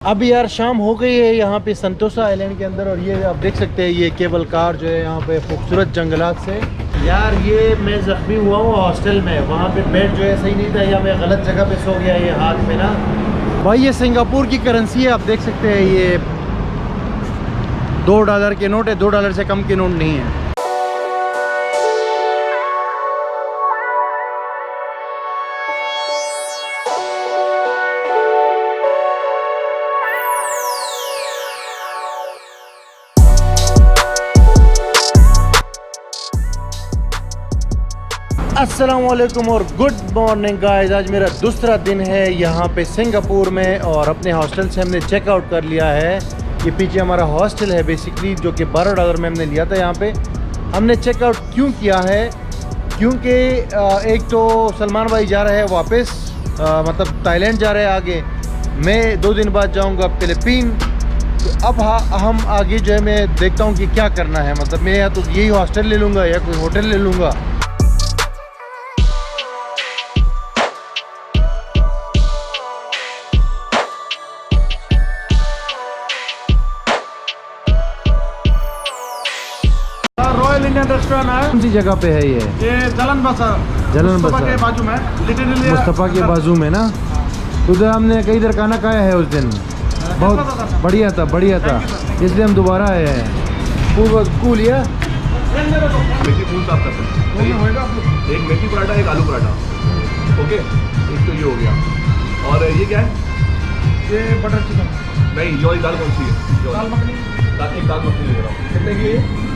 अभी यार शाम हो गई है यहाँ पे संतोषा आइलैंड के अंदर, और ये आप देख सकते हैं ये केबल कार जो है यहाँ पे खूबसूरत जंगलात से। यार ये मैं ज़ख्मी हुआ हूँ हॉस्टल में, वहाँ पे बेड जो है सही नहीं था, या मैं गलत जगह पे सो गया। ये हाथ में ना भाई ये सिंगापुर की करेंसी है, आप देख सकते हैं ये $2 के नोट है, $2 से कम के नोट नहीं है। अस्सलामुअलैकुम और गुड मॉर्निंग गाइस। आज मेरा दूसरा दिन है यहाँ पे सिंगापुर में, और अपने हॉस्टल से हमने चेकआउट कर लिया है। ये पीछे हमारा हॉस्टल है बेसिकली, जो कि $12 में हमने लिया था। यहाँ पे हमने चेकआउट क्यों किया है, क्योंकि एक तो सलमान भाई जा रहे हैं वापस, मतलब ताईलैंड जा रहे हैं आगे। मैं 2 दिन बाद जाऊँगा फिलीपीन। तो अब हम आगे जो है मैं देखता हूँ कि क्या करना है। मतलब मैं या तो यही हॉस्टल ले लूँगा या कोई होटल ले लूँगा। रॉयल इंडियन रेस्टोरेंट है। कौन सी जगह पे है ये? जलन बाजार बाजार के बाजू में, लिटिल इंडिया मुस्तफ़ा के बाजू में ना। उधर हमने कई इधर खाना खाया है उस दिन, बहुत बढ़िया था इसलिए हम दोबारा आए हैं। कूल या मेथी फूल साफ कर सकते हैं। एक मेथी पराठा, एक आलू पराठा, ओके। एक तो ये हो गया, और ये क्या है? ये बटर चिकन नहीं, ये वाली दाल कौन सी है? दाल मखनी। एक दाल मखनी ले रहा हूँ। कितने की है?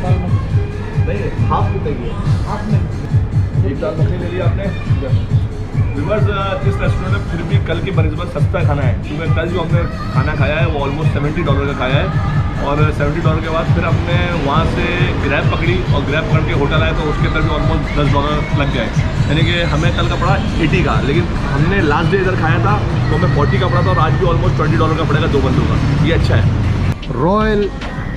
दाल मखनी नहीं, हाफ कितने की है? आपने एक दाल मखनी ले लिया आपने। व्यूअर्स, इस रेस्टोरेंट में फिर भी कल की बनस्बत सस्ता खाना है, क्योंकि कल जो हमने खाना खाया है वो ऑलमोस्ट $70 का खाया है। और $70 के बाद फिर हमने वहाँ से ग्रैब पकड़ी, और ग्रैब पकड़ के होटल आए तो उसके अंदर भी ऑलमोस्ट $10 लग गए। यानी कि हमें कल का पड़ा 80 का, लेकिन हमने लास्ट डे इधर खाया था तो हमें 40 का पड़ा था, और आज भी ऑलमोस्ट $20 का पड़ेगा 2 बंदों का। ये अच्छा है। रॉयल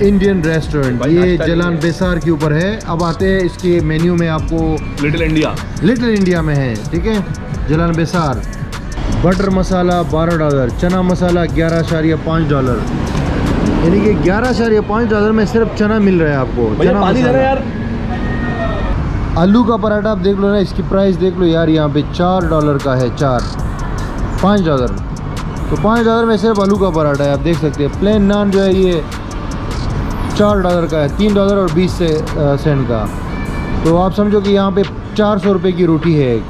इंडियन रेस्टोरेंट, ये जलान बेसार के ऊपर है। अब आते हैं इसके मेन्यू में, आपको लिटिल इंडिया में है, ठीक है। जलान बेसार बटर मसाला $12, चना मसाला $11.5, यानी कि $11.5 में सिर्फ चना मिल रहा है आपको। चना पानी दे रहा है यार। आलू का पराठा आप देख लो ना, इसकी प्राइस देख लो यार, यहाँ पे $4 का है, $5। तो $5 में सिर्फ आलू का पराठा है, आप देख सकते हैं। प्लेन नान जो है ये $4 का है, $3.20 का। तो आप समझो कि यहाँ पे 400 रुपये की रोटी है एक।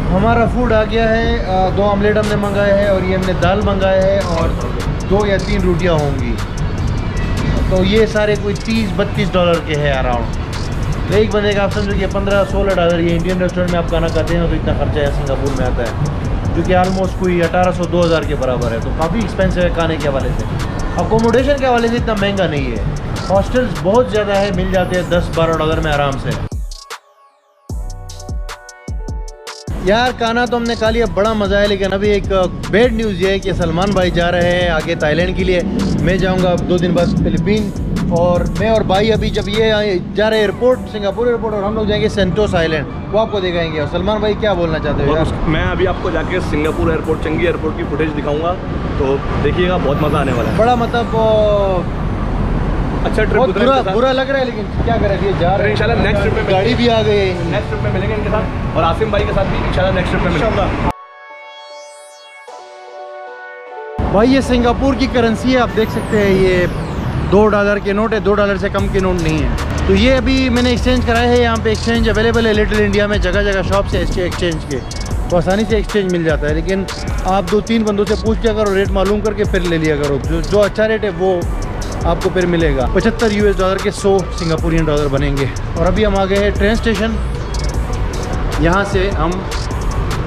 हमारा फूड आ गया है। 2 ऑमलेट हमने मंगाए हैं, और ये हमने दाल मंगाए हैं, और 2 या 3 रोटियाँ होंगी। तो ये सारे कोई $30-32 के हैं अराउंड। एक बंदे का आप समझो कि $15-16। ये इंडियन रेस्टोरेंट में आप खाना खाते हैं तो इतना खर्चा है सिंगापुर में आता है, जो कि ऑलमोस्ट कोई 1800-2000 के बराबर है। तो काफ़ी एक्सपेंसिव है खाने के हवाले से। अकोमोडेशन के हवाले से इतना महंगा नहीं है। हॉस्टल्स बहुत ज़्यादा है, मिल जाते हैं $10-12 में आराम से। यार खाना तो हमने खा लिया, बड़ा मज़ा है। लेकिन अभी एक बैड न्यूज़ ये है कि सलमान भाई जा रहे हैं आगे ताईलैंड के लिए। मैं जाऊंगा 2 दिन बाद फिलीपीन, और मैं और भाई अभी जब ये जा रहे हैं एयरपोर्ट, सिंगापुर एयरपोर्ट, और हम लोग जाएंगे सेंटोसा आइलैंड, वो आपको दिखाएंगे। और सलमान भाई क्या बोलना चाहते हो यार? मैं अभी आपको जाके सिंगापुर एयरपोर्ट, चंगी एयरपोर्ट की फुटेज दिखाऊंगा, तो देखिएगा, बहुत मज़ा आने वाला है। बड़ा मतलब अच्छा ट्रिप। बहुत बुरा लग रहा है, लेकिन क्या करें, ये जा रहे हैं। इंशाल्लाह नेक्स्ट ट्रिप में गाड़ी भी आ गई है, नेक्स्ट ट्रिप में मिलेंगे इनके साथ, और आसिम भाई के साथ भी इंशाल्लाह नेक्स्ट ट्रिप में मिलेंगे। भाई ये सिंगापुर की करेंसी है, आप देख सकते हैं ये $2 के नोट है, $2 से कम के नोट नहीं है। तो ये अभी मैंने एक्सचेंज कराए हैं। यहाँ पे एक्सचेंज अवेलेबल है लिटिल इंडिया में, जगह जगह शॉप से एक्सचेंज के, तो आसानी से एक्सचेंज मिल जाता है। लेकिन आप 2-3 बंदों से पूछ लिया करो, रेट मालूम करके फिर ले लिया करो। जो अच्छा रेट है वो आपको फिर मिलेगा। $75 के 100 सिंगापुरियन डॉलर बनेंगे। और अभी हम आ गए हैं ट्रेन स्टेशन। यहाँ से हम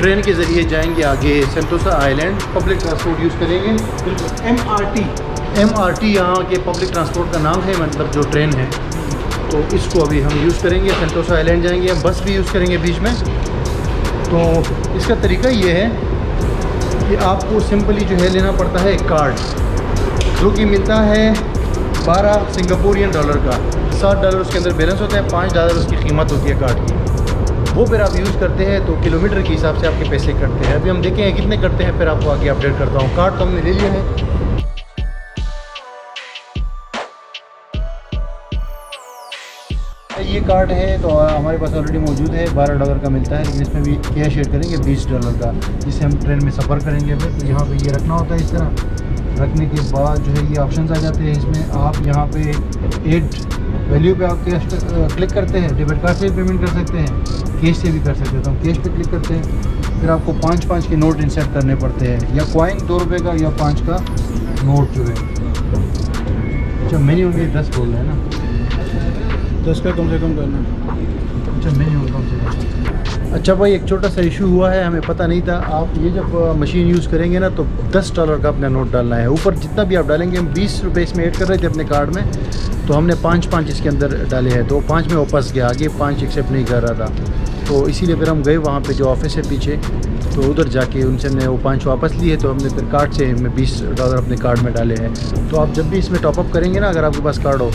ट्रेन के ज़रिए जाएंगे आगे Sentosa island. Public transport use करेंगे, MRT यहाँ के पब्लिक ट्रांसपोर्ट का नाम है, मतलब जो ट्रेन है। तो इसको अभी हम यूज़ करेंगे, सेंटोसा आइलैंड जाएंगे। बस भी यूज़ करेंगे बीच में। तो इसका तरीका ये है कि आपको सिंपली जो है लेना पड़ता है कार्ड, जो कि मिलता है $12 सिंगापुरियन डॉलर का। $7 उसके अंदर बैलेंस होता है, $5 उसकी कीमत होती है कार्ड की। वो फिर आप यूज़ करते हैं तो किलोमीटर के हिसाब से आपके पैसे कटते हैं। अभी हम देखें कितने कटते हैं, फिर आपको आगे अपडेट करता हूँ। कार्ड तो हमने ले लिया है। ये कार्ड है तो हमारे पास ऑलरेडी मौजूद है, $12 का मिलता है, लेकिन इसमें भी कैश ऐड करेंगे $20 का, जिससे हम ट्रेन में सफ़र करेंगे। फिर तो यहाँ पे ये रखना होता है। इस तरह रखने के बाद जो है ये ऑप्शंस आ जाते हैं। इसमें आप यहाँ पे ऐड वैल्यू पे आप कैश क्लिक करते हैं, डेबिट कार्ड से भी पेमेंट कर सकते हैं, कैश से भी कर सकते हैं। तो हम कैश पे क्लिक करते हैं, फिर आपको 5 के नोट इंसर्ट करने पड़ते हैं, या कॉइन ₹2 का या 5 का नोट जो है। अच्छा मेन्यू में 10 बोल रहे हैं ना, 10 का कम से कम करना है। अच्छा मेन्यू कम से कम। अच्छा भाई एक छोटा सा इशू हुआ है, हमें पता नहीं था। आप ये जब मशीन यूज़ करेंगे ना तो $10 का अपना नोट डालना है। ऊपर जितना भी आप डालेंगे, हम ₹20 इसमें ऐड कर रहे थे अपने कार्ड में, तो हमने 5 इसके अंदर डाले हैं, तो 5 में वापस गया, आगे 5 एक्सेप्ट नहीं कर रहा था। तो इसीलिए फिर हम गए वहाँ पे जो ऑफिस है पीछे, तो उधर जाके उनसे हमने वो 5 वापस लिए। तो हमने फिर कार्ड से मैं $20 अपने कार्ड में डाले हैं। तो आप जब भी इसमें टॉपअप करेंगे ना, अगर आपके पास कार्ड हो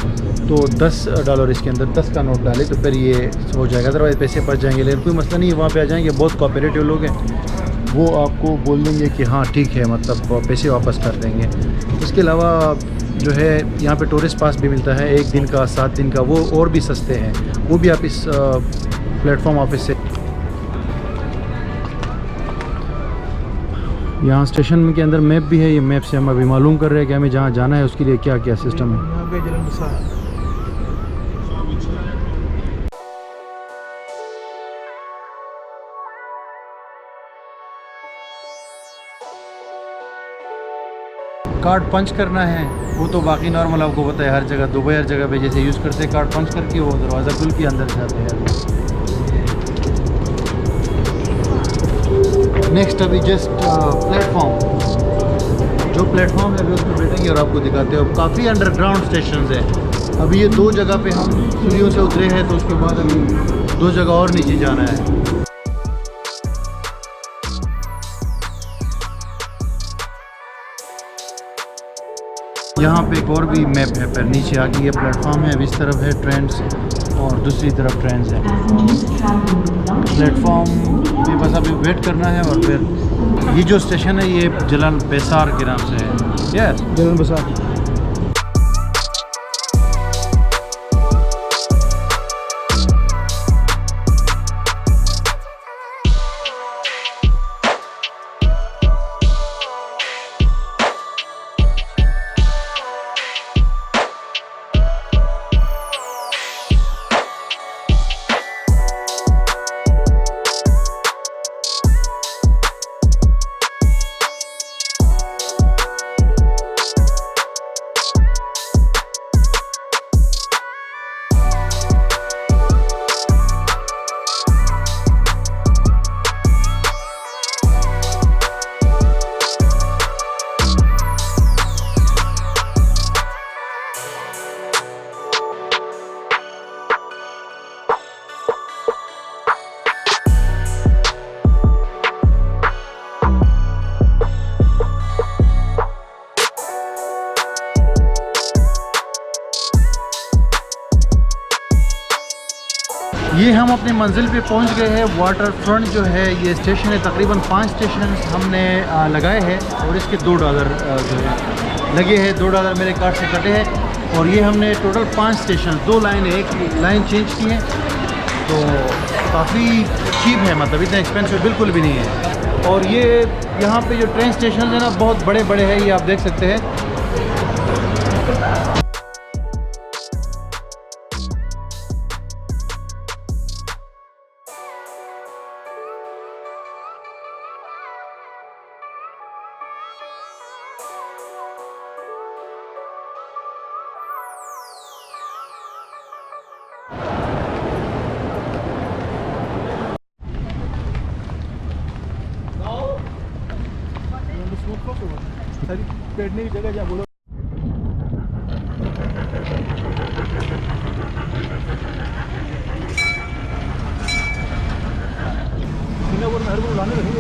तो $10 इसके अंदर 10 का नोट डाले तो फिर ये हो जाएगा, अदरवाइज़ पैसे फंस जाएंगे। लेकिन कोई मसला नहीं है, वहाँ पे आ जाएंगे, बहुत कोऑपरेटिव लोग हैं, वो आपको बोल देंगे कि हाँ ठीक है, मतलब पैसे वापस कर देंगे। इसके अलावा जो है यहाँ पे टूरिस्ट पास भी मिलता है, 1 दिन का 7 दिन का, वो और भी सस्ते हैं, वो भी आप इस प्लेटफॉर्म ऑफिस से। यहाँ स्टेशन के अंदर मैप भी है, ये मैप से हम अभी मालूम कर रहे हैं कि हमें जहाँ जाना है उसके लिए क्या क्या सिस्टम है। यहाँ पे जलन बसा है। कार्ड पंच करना है वो तो बाकी नॉर्मल आपको पता है, हर जगह दुबई हर जगह पे जैसे यूज़ करते हैं, कार्ड पंच करके वो दरवाज़ा खुल के अंदर जाते हैं। नेक्स्ट अभी जस्ट प्लेटफॉर्म, जो प्लेटफॉर्म है अभी उसमें बैठेंगे और आपको दिखाते हैं। काफ़ी अंडरग्राउंड स्टेशन है। अभी ये 2 जगह पे हम सीढ़ियों से उतरे हैं, तो उसके बाद अभी 2 जगह और नीचे जाना है। यहाँ पे एक और भी मैप है, फिर नीचे आगे ये प्लेटफॉर्म है, अब इस तरफ है ट्रेन्स और दूसरी तरफ ट्रेन्स है। प्लेटफॉर्म में बस अभी वेट करना है। और फिर ये जो स्टेशन है ये जलाल बेसार के नाम से है। यस जलन बसा। ये हम अपनी मंजिल पे पहुंच गए हैं। वाटर फ्रंट जो है ये स्टेशन है, तकरीबन 5 स्टेशन हमने लगाए हैं और इसके $2 जो है लगे हैं। $2 मेरे कार्ड से कटे हैं। और ये हमने टोटल 5 स्टेशन, 2 लाइन, एक लाइन चेंज की है, तो काफ़ी चीप है, मतलब इतना एक्सपेंसिव बिल्कुल भी नहीं है। और ये यहाँ पे जो ट्रेन स्टेशन है ना बहुत बड़े बड़े हैं, ये आप देख सकते हैं। बैठने की जगह क्या बोलो। सिंगापुर में हर को बुलाने लगे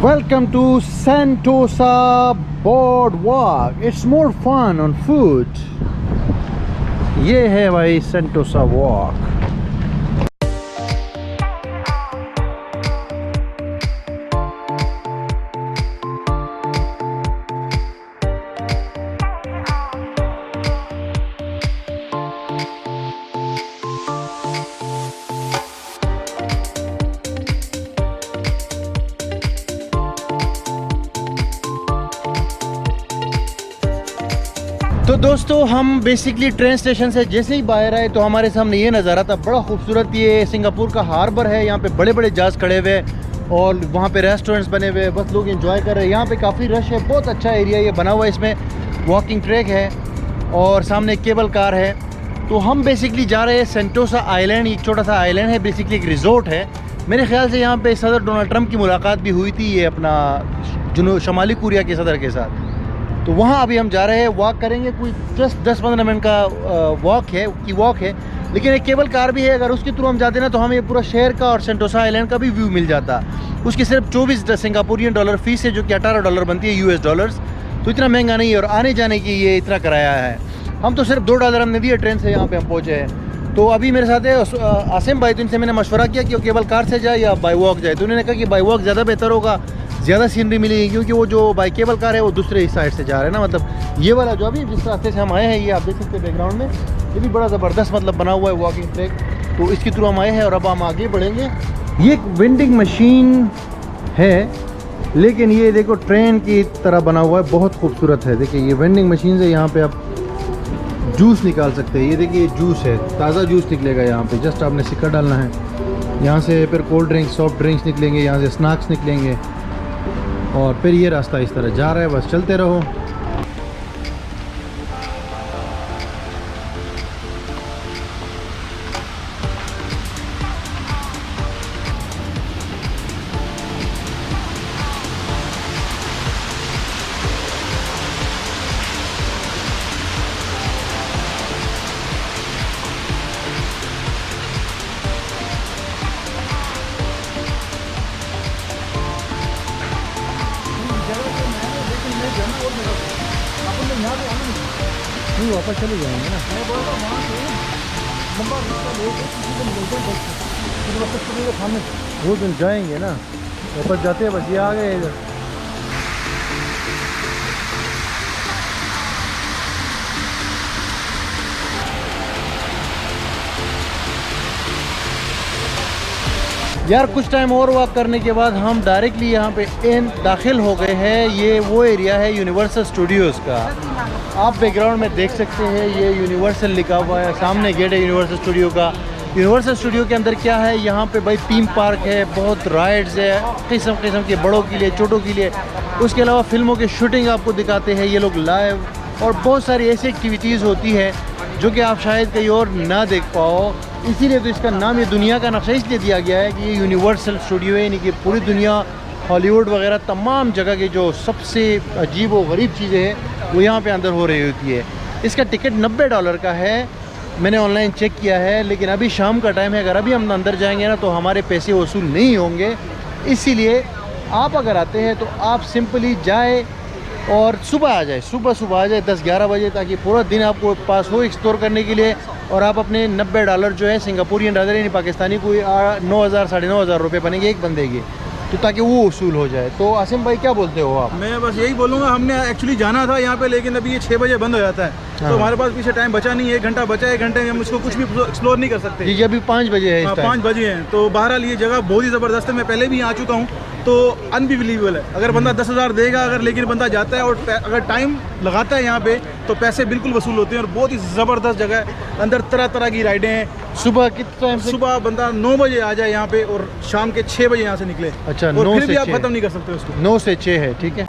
Welcome to Sentosa Boardwalk. It's more fun on foot. ये है भाई Sentosa Walk. तो दोस्तों हम बेसिकली ट्रेन स्टेशन से जैसे ही बाहर आए तो हमारे सामने ये नज़ारा था बड़ा खूबसूरत। ये सिंगापुर का हार्बर है, यहाँ पे बड़े बड़े जहाज़ खड़े हुए और वहाँ पे रेस्टोरेंट्स बने हुए, बस लोग एंजॉय कर रहे हैं। यहाँ पे काफ़ी रश है, बहुत अच्छा एरिया ये बना हुआ है। इसमें वॉकिंग ट्रैक है और सामने एक केबल कार है। तो हम बेसिकली जा रहे हैं सेंटोसा आइलैंड। एक छोटा सा आइलैंड है, बेसिकली एक रिजोर्ट है। मेरे ख्याल से यहाँ पे सदर डोनाल्ड ट्रंप की मुलाकात भी हुई थी, ये अपना शमाली कोरिया के सदर के साथ। तो वहाँ अभी हम जा रहे हैं, वॉक करेंगे। कोई जस्ट 10-15 मिनट का वॉक है, लेकिन एक केबल कार भी है। अगर उसके थ्रू हम जाते ना तो हमें पूरा शहर का और सेंटोसा आइलैंड का भी व्यू मिल जाता। उसकी सिर्फ 24 सिंगापुरियन डॉलर फीस है, जो कि $18 बनती है US डॉलर्स। तो इतना महंगा नहीं है और आने जाने की ये इतना किराया है। हम तो सिर्फ $2 हमने दिए, ट्रेन से यहाँ पे हम पहुँचे हैं। तो अभी मेरे साथ है आसिम भाई। तो इनसे मैंने मशवरा किया कि वो केबल कार से जाए या बाई वॉक जाए। तो उन्होंने कहा कि बाई वॉक ज़्यादा बेहतर होगा, ज़्यादा सीनरी मिलेगी, क्योंकि वो जो बाई केबल कार है वो दूसरे साइड से जा रहे हैं ना। मतलब ये वाला जो अभी जिस रास्ते से हम आए हैं, ये आप देख सकते हैं बैकग्राउंड में, ये भी बड़ा ज़बरदस्त मतलब बना हुआ है वॉकिंग ट्रैक। तो इसके थ्रू हम आए हैं और अब हम आगे बढ़ेंगे। ये एक वेंडिंग मशीन है, लेकिन ये देखो ट्रेन की तरह बना हुआ है, बहुत खूबसूरत है। देखिए ये वेंडिंग मशीन है, यहाँ पे आप जूस निकाल सकते हैं। ये देखिए जूस है, ताज़ा जूस निकलेगा यहाँ पे। जस्ट आपने सिक्का डालना है, यहाँ से फिर कोल्ड ड्रिंक्स, सॉफ्ट ड्रिंक्स निकलेंगे, यहाँ से स्नैक्स निकलेंगे और फिर ये रास्ता इस तरह जा रहा है। बस चलते रहो। नहीं वापस चले जाएंगे ना, लंबा वो दिन जाएंगे ना, वापस जाते हैं। बस ये आ गए इधर। यार कुछ टाइम और वॉक करने के बाद हम डायरेक्टली यहाँ पे दाखिल हो गए हैं। ये वो एरिया है यूनिवर्सल स्टूडियोज़ का। आप बैकग्राउंड में देख सकते हैं, ये यूनिवर्सल लिखा हुआ है, सामने गेट है यूनिवर्सल स्टूडियो का। यूनिवर्सल स्टूडियो के अंदर क्या है, यहाँ पे भाई थीम पार्क है, बहुत राइड्स है, किस्म किस्म के, बड़ों के लिए, छोटों के लिए। उसके अलावा फिल्मों की शूटिंग आपको दिखाते हैं ये लोग लाइव, और बहुत सारी ऐसी एक्टिविटीज़ होती है जो कि आप शायद कहीं और ना देख पाओ। इसीलिए तो इसका नाम, ये दुनिया का नक्शा इसलिए दिया गया है कि ये यूनिवर्सल स्टूडियो है, यानी कि पूरी दुनिया, हॉलीवुड वगैरह तमाम जगह की जो सबसे अजीब व गरीब चीज़ें हैं वो यहाँ पे अंदर हो रही होती है। इसका टिकट $90 का है, मैंने ऑनलाइन चेक किया है। लेकिन अभी शाम का टाइम है, अगर अभी हम अंदर जाएंगे ना तो हमारे पैसे वसूल नहीं होंगे। इसीलिए आप अगर आते हैं तो आप सिंपली जाए और सुबह आ जाए, सुबह आ जाए 10-11 बजे, ताकि पूरा दिन आपको पास हो एक्सप्लोर करने के लिए। और आप अपने $90 जो है सिंगापुरियन डॉलर यानी पाकिस्तानी कोई 9,000 साढ़े 9,000 रुपये बनेंगे एक बंदे के, तो ताकि वो वसूल हो जाए। तो आसिम भाई क्या बोलते हो आप? मैं बस यही बोलूँगा, हमने एक्चुअली जाना था यहाँ पे, लेकिन अभी ये 6 बजे बंद हो जाता है। हाँ। तो हमारे पास पीछे टाइम बचा नहीं है, 1 घंटा बचा है। 1 घंटे में हम इसको कुछ भी एक्सप्लोर नहीं कर सकते। जी अभी 5 बजे है, 5 बजे हैं। तो बहरहाल ये जगह बहुत ही ज़बरदस्त है, मैं पहले भी आ चुका हूँ, तो अनबिलीवेबल है। अगर बंदा 10,000 देगा अगर, लेकिन बंदा जाता है और अगर टाइम लगाता है यहाँ पे तो पैसे बिल्कुल वसूल होते हैं। और बहुत ही ज़बरदस्त जगह है, अंदर तरह तरह की राइडें हैं। सुबह किस टाइम से? सुबह बंदा 9 बजे आ जाए यहाँ पे और शाम के 6 बजे यहाँ से निकले। अच्छा, और 9 फिर से भी आप 6 खत्म नहीं कर सकते उसको। 9 से 6 है, ठीक है।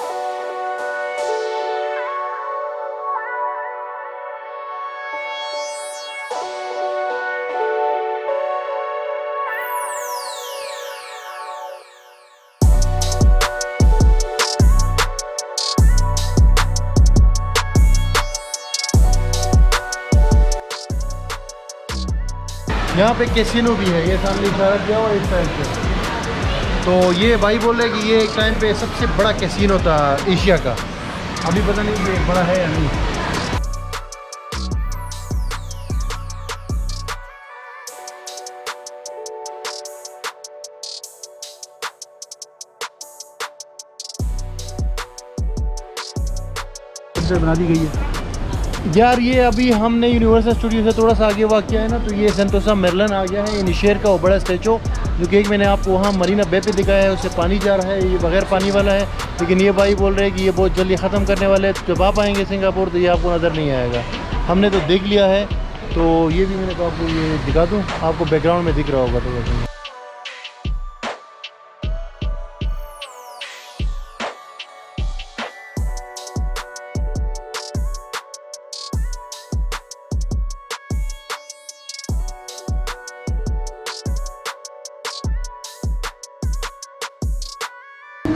यहाँ पे कैसीनो भी है, ये सामने इशारा किया और इस साइड पे तो ये भाई बोल रहे कि ये एक टाइम पे सबसे बड़ा कैसीनो था एशिया का। अभी पता नहीं ये बड़ा है या नहीं। बना दी गई है यार ये अभी हमने यूनिवर्सल स्टूडियो से थोड़ा सा आगे वाक़ है ना, तो ये सेंटोसा मेरलन आ गया है। इन शेर का वो बड़ा स्टैचू जो कि एक मैंने आपको वहाँ मरीना बे पे दिखाया है, उससे पानी जा रहा है, ये बगैर पानी वाला है। लेकिन ये भाई बोल रहे हैं कि ये बहुत जल्दी ख़त्म करने वाले हैं। जब आप आएंगे सिंगापुर तो ये आपको नज़र नहीं आएगा। हमने तो देख लिया है, तो ये भी मैंने कहा आपको ये दिखा दूँ, आपको बैकग्राउंड में दिख रहा होगा तो।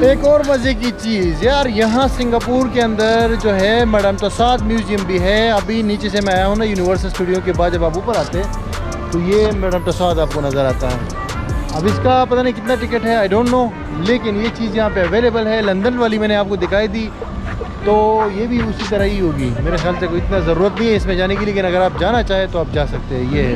एक और मज़े की चीज़ यार, यहाँ सिंगापुर के अंदर जो है मैडम तुसाद म्यूज़ियम भी है। अभी नीचे से मैं आया हूँ ना यूनिवर्सल स्टूडियो के बाद, जब आप ऊपर आते तो ये मैडम तुसाद आपको नज़र आता है। अब इसका पता नहीं कितना टिकट है, आई डोंट नो, लेकिन ये चीज़ यहाँ पे अवेलेबल है। लंदन वाली मैंने आपको दिखाई दी, तो ये भी उसी तरह ही होगी। मेरे ख्याल से कोई इतना ज़रूरत नहीं है इसमें जाने की, लेकिन अगर आप जाना चाहें तो आप जा सकते हैं। ये है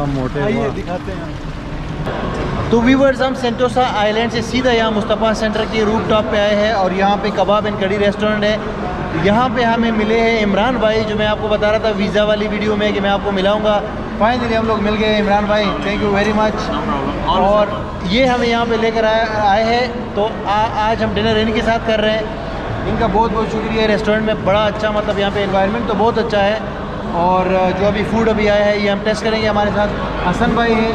मोटे आइए दिखाते हैं। तो व्यूअर्स, हम सेंटोसा आइलैंड से सीधा यहाँ मुस्तफ़ा सेंटर के रूफ टॉप पे आए हैं और यहाँ पे कबाब एंड कड़ी रेस्टोरेंट है। यहाँ पे हमें मिले हैं इमरान भाई, जो मैं आपको बता रहा था वीज़ा वाली वीडियो में कि मैं आपको मिलाऊंगा। फाइनली हम लोग मिल गए इमरान भाई, थैंक यू वेरी मच। और ये हमें यहाँ पे लेकर आए हैं, तो आज हम डिनर इनके साथ कर रहे हैं। इनका बहुत बहुत शुक्रिया। रेस्टोरेंट में बड़ा अच्छा, मतलब यहाँ पे एनवायरनमेंट तो बहुत अच्छा है। और जो अभी फूड अभी आया है ये हम टेस्ट करेंगे। हमारे साथ हसन भाई है,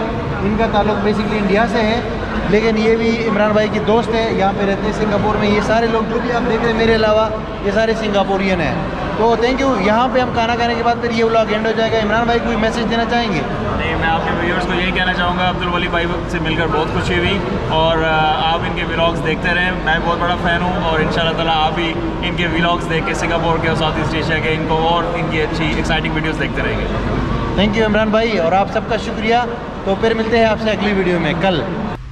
इनका ताल्लुक बेसिकली इंडिया से है, लेकिन ये भी इमरान भाई की दोस्त है, यहाँ पे रहते हैं सिंगापुर में। ये सारे लोग जो भी आप देख रहे हैं मेरे अलावा, ये सारे सिंगापुरियन हैं। तो थैंक यू। यहाँ पे हम खाना खाने के बाद फिर ये व्लॉग एंड हो जाएगा। इमरान भाई कोई मैसेज देना चाहेंगे? नहीं, मैं आपके व्यूअर्स को यही कहना चाहूँगा, अब्दुल वली भाई से मिलकर बहुत खुशी हुई और आप इनके व्लॉग्स देखते रहें। मैं बहुत बड़ा फ़ैन हूँ और इंशाल्लाह ताला आप भी इनके व्लॉग्स देख के सिंगापुर के और साउथ ईस्ट एशिया के इनको और इनकी अच्छी एक्साइटिंग वीडियोज़ देखते रहेंगे। थैंक यू इमरान भाई, और आप सबका शुक्रिया। तो फिर मिलते हैं आपसे अगली वीडियो में कल।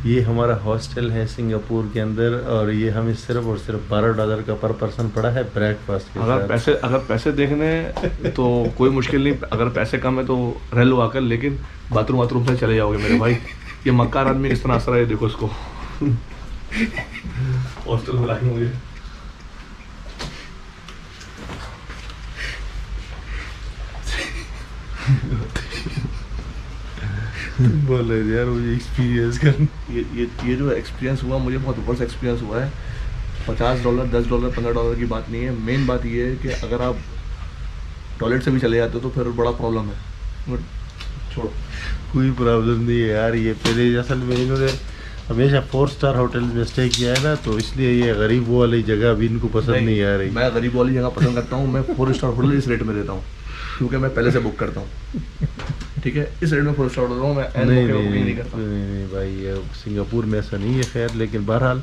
ये हमारा हॉस्टल है सिंगापुर के अंदर, और ये हमें सिर्फ और सिर्फ $12 का पर पर्सन पड़ा है ब्रेकफास्ट के साथ। अगर पैसे देखने तो कोई मुश्किल नहीं, अगर पैसे कम है तो रह लो आकर, लेकिन बाथरूम से चले जाओगे मेरे भाई। ये मक्कार आदमी किस तरह असर है, देखो इसको। हॉस्टल में लाके मुझे बोल रहे थे यार मुझे एक्सपीरियंस कर। ये जो एक्सपीरियंस हुआ मुझे बहुत वर्स्ट एक्सपीरियंस हुआ है। $50, $10, $15 की बात नहीं है। मेन बात ये है कि अगर आप टॉयलेट से भी चले जाते हो तो फिर बड़ा प्रॉब्लम है। छोड़ो, कोई प्रॉब्लम नहीं है यार। ये पहले असल में इन्होंने हमेशा 4 स्टार होटल में स्टे किया है ना, तो इसलिए ये गरीब वाली जगह भी इनको पसंद नहीं आ रही। मैं गरीब वाली जगह पसंद करता हूँ। मैं 4 स्टार होटल इस रेट में देता हूँ क्योंकि मैं पहले से बुक करता हूँ। ठीक है, इस रेट में 4 स्टार होटल मैं नहीं करता। नहीं भाई, ये सिंगापुर में ऐसा नहीं है खैर, लेकिन बहरहाल